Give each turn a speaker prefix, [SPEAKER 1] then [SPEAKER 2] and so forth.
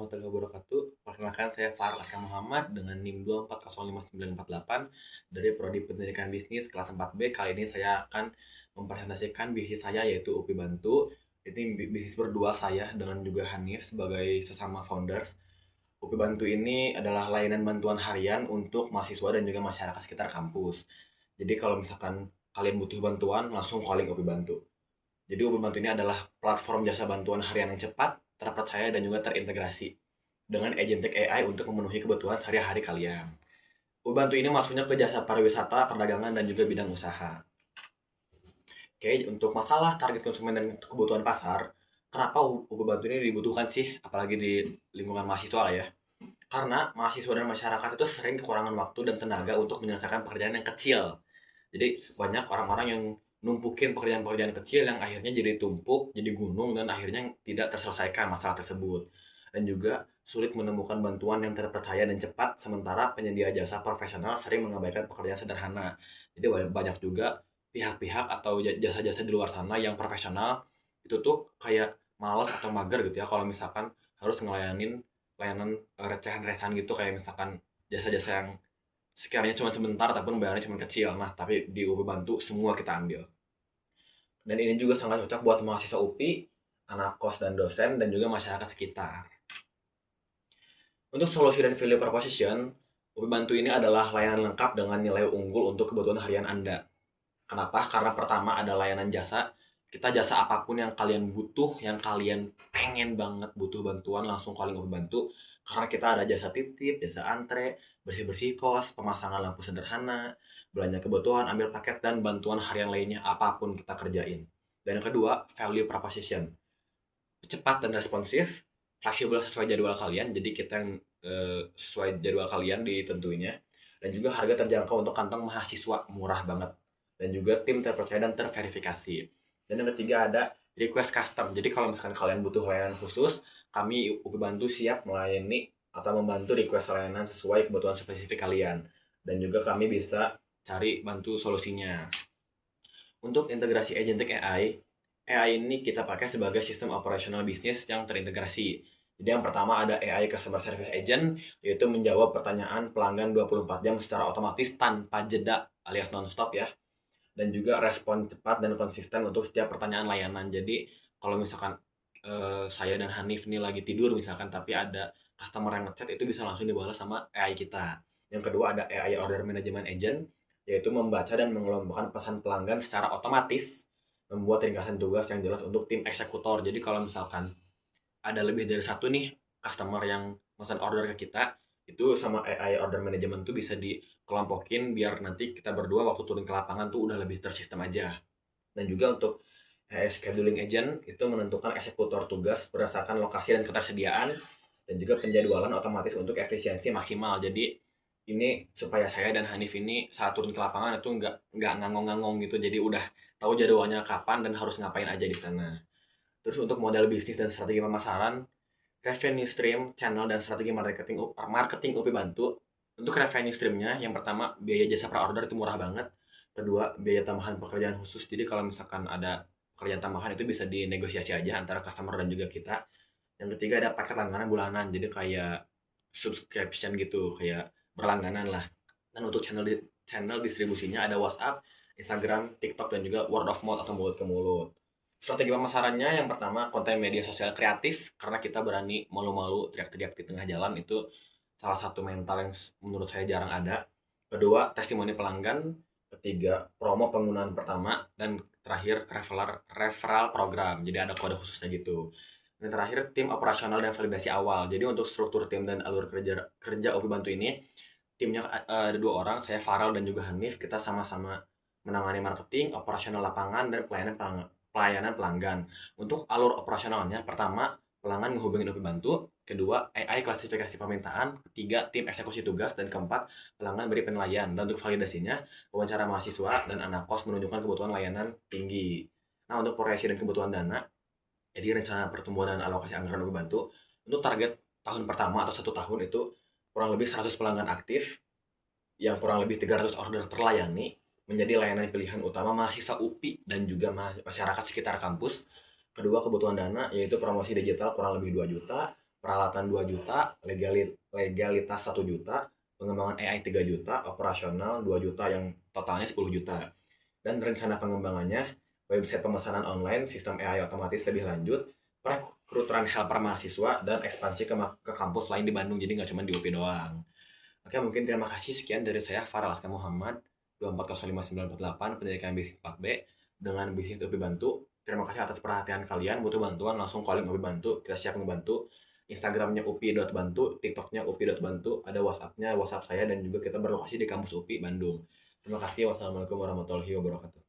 [SPEAKER 1] warahmatullahi wabarakatuh. Perkenalkan saya Farel Aska Muhammad dengan NIM 2405948 dari Prodi Pendidikan Bisnis kelas 4B. Kali ini saya akan mempresentasikan bisnis saya yaitu UPI Bantu. Ini bisnis berdua saya dengan juga Hanif sebagai sesama founders. UPI Bantu ini adalah layanan bantuan harian untuk mahasiswa dan juga masyarakat sekitar kampus. Jadi kalau misalkan kalian butuh bantuan, langsung calling UPI Bantu. Jadi UPI Bantu ini adalah platform jasa bantuan harian yang cepat, terpercaya, dan juga terintegrasi dengan agentic AI untuk memenuhi kebutuhan sehari-hari kalian. UPI Bantu ini masuknya ke jasa pariwisata, perdagangan, dan juga bidang usaha. Oke, untuk masalah target konsumen dan kebutuhan pasar, kenapa UPI Bantu ini dibutuhkan sih, apalagi di lingkungan mahasiswa lah ya? Karena mahasiswa dan masyarakat itu sering kekurangan waktu dan tenaga untuk menyelesaikan pekerjaan yang kecil. Jadi banyak orang-orang yang numpukin pekerjaan-pekerjaan kecil yang akhirnya jadi tumpuk, jadi gunung, dan akhirnya tidak terselesaikan masalah tersebut. Dan juga sulit menemukan bantuan yang terpercaya dan cepat, sementara penyedia jasa profesional sering mengabaikan pekerjaan sederhana. Jadi banyak juga pihak-pihak atau jasa-jasa di luar sana yang profesional itu tuh kayak malas atau mager gitu ya kalau misalkan harus ngelayanin layanan recehan-recehan gitu, kayak misalkan jasa-jasa yang sekiranya cuma sebentar ataupun bayarnya cuma kecil. Nah, tapi di UPI Bantu semua kita ambil. Dan ini juga sangat cocok buat mahasiswa UPI, anak kos dan dosen, dan juga masyarakat sekitar. Untuk solusi dan value proposition, UPI Bantu ini adalah layanan lengkap dengan nilai unggul untuk kebutuhan harian Anda. Kenapa? Karena pertama ada layanan jasa. Kita jasa apapun yang kalian butuh, yang kalian pengen banget butuh bantuan, langsung calling UPI Bantu. Karena kita ada jasa titip, jasa antre, bersih-bersih kos, pemasangan lampu sederhana, belanja kebutuhan, ambil paket, dan bantuan harian lainnya apapun kita kerjain. Dan yang kedua, value proposition. Cepat dan responsif, fleksibel sesuai jadwal kalian, jadi kita yang sesuai jadwal kalian ditentuinya. Dan juga harga terjangkau untuk kantong mahasiswa, murah banget. Dan juga tim terpercaya dan terverifikasi. Dan yang ketiga ada request custom. Jadi kalau misalkan kalian butuh layanan khusus, kami UPI Bantu siap melayani atau membantu request layanan sesuai kebutuhan spesifik kalian. Dan juga kami bisa cari bantu solusinya. Untuk integrasi agentic AI ini kita pakai sebagai sistem operasional bisnis yang terintegrasi. Jadi yang pertama ada AI Customer Service Agent, yaitu menjawab pertanyaan pelanggan 24 jam secara otomatis tanpa jeda alias non-stop ya. Dan juga respon cepat dan konsisten untuk setiap pertanyaan layanan. Jadi kalau misalkan saya dan Hanif ini lagi tidur misalkan, tapi ada customer yang ngechat, itu bisa langsung dibalas sama AI kita. Yang kedua ada AI Order Management Agent, yaitu membaca dan mengelompokkan pesan pelanggan secara otomatis, membuat ringkasan tugas yang jelas untuk tim eksekutor. Jadi kalau misalkan ada lebih dari satu nih customer yang pesan order ke kita, itu sama AI Order Management tuh bisa dikelompokin biar nanti kita berdua waktu turun ke lapangan tuh udah lebih tersistem aja. Dan juga untuk AI Scheduling Agent itu menentukan eksekutor tugas berdasarkan lokasi dan ketersediaan, dan juga penjadwalan otomatis untuk efisiensi maksimal. Jadi ini supaya saya dan Hanif ini saat turun ke lapangan itu nggak ngangong-ngangong gitu, jadi udah tahu jadwalnya kapan dan harus ngapain aja di sana. Terus untuk model bisnis dan strategi pemasaran, revenue stream, channel, dan strategi marketing UPI Bantu. Untuk revenue streamnya, yang pertama biaya jasa per order itu murah banget. Kedua, biaya tambahan pekerjaan khusus. Jadi kalau misalkan ada pekerjaan tambahan itu bisa dinegosiasi aja antara customer dan juga kita. Yang ketiga ada paket langganan bulanan, jadi kayak subscription gitu, kayak berlangganan lah. Dan untuk channel distribusinya ada WhatsApp, Instagram, TikTok, dan juga word of mouth atau mulut ke mulut. Strategi pemasarannya yang pertama konten media sosial kreatif, karena kita berani malu-malu teriak-teriak di tengah jalan, itu salah satu mental yang menurut saya jarang ada. Kedua, testimoni pelanggan. Ketiga, promo penggunaan pertama. Dan terakhir, referral program, jadi ada kode khususnya gitu. Dan terakhir, tim operasional dan validasi awal. Jadi untuk struktur tim dan alur kerja UPI Bantu ini, timnya ada dua orang, saya Farel dan juga Hanif. Kita sama-sama menangani marketing, operasional lapangan, dan pelayanan pelanggan. Untuk alur operasionalnya, pertama pelanggan menghubungi UPI Bantu, kedua AI klasifikasi permintaan, ketiga tim eksekusi tugas, dan keempat pelanggan beri penilaian. Dan untuk validasinya, wawancara mahasiswa dan anak kos menunjukkan kebutuhan layanan tinggi. Nah, untuk proyeksi dan kebutuhan dana, jadi rencana pertumbuhan dan alokasi anggaran UPI Bantu untuk target tahun pertama atau 1 tahun itu kurang lebih 100 pelanggan aktif, yang kurang lebih 300 order terlayani, menjadi layanan pilihan utama mahasiswa UPI dan juga masyarakat sekitar kampus. Kedua, kebutuhan dana, yaitu promosi digital kurang lebih 2 juta, peralatan 2 juta, legalitas 1 juta, pengembangan AI 3 juta, operasional 2 juta yang totalnya 10 juta. Dan rencana pengembangannya, website pemesanan online, sistem AI otomatis lebih lanjut, perekrutan helper mahasiswa, dan ekspansi ke kampus lain di Bandung, jadi nggak cuma di UPI doang. Oke, mungkin terima kasih. Sekian dari saya, Farah Aska Muhammad, 2405948, pendidikan bisnis 4B, dengan bisnis UPI Bantu. Terima kasih atas perhatian kalian. Butuh bantuan, langsung calling UPI Bantu. Kita siap membantu. Instagramnya upi.bantu, TikToknya upi.bantu, ada WhatsAppnya, WhatsApp saya, dan juga kita berlokasi di kampus UPI Bandung. Terima kasih. Wassalamualaikum warahmatullahi wabarakatuh.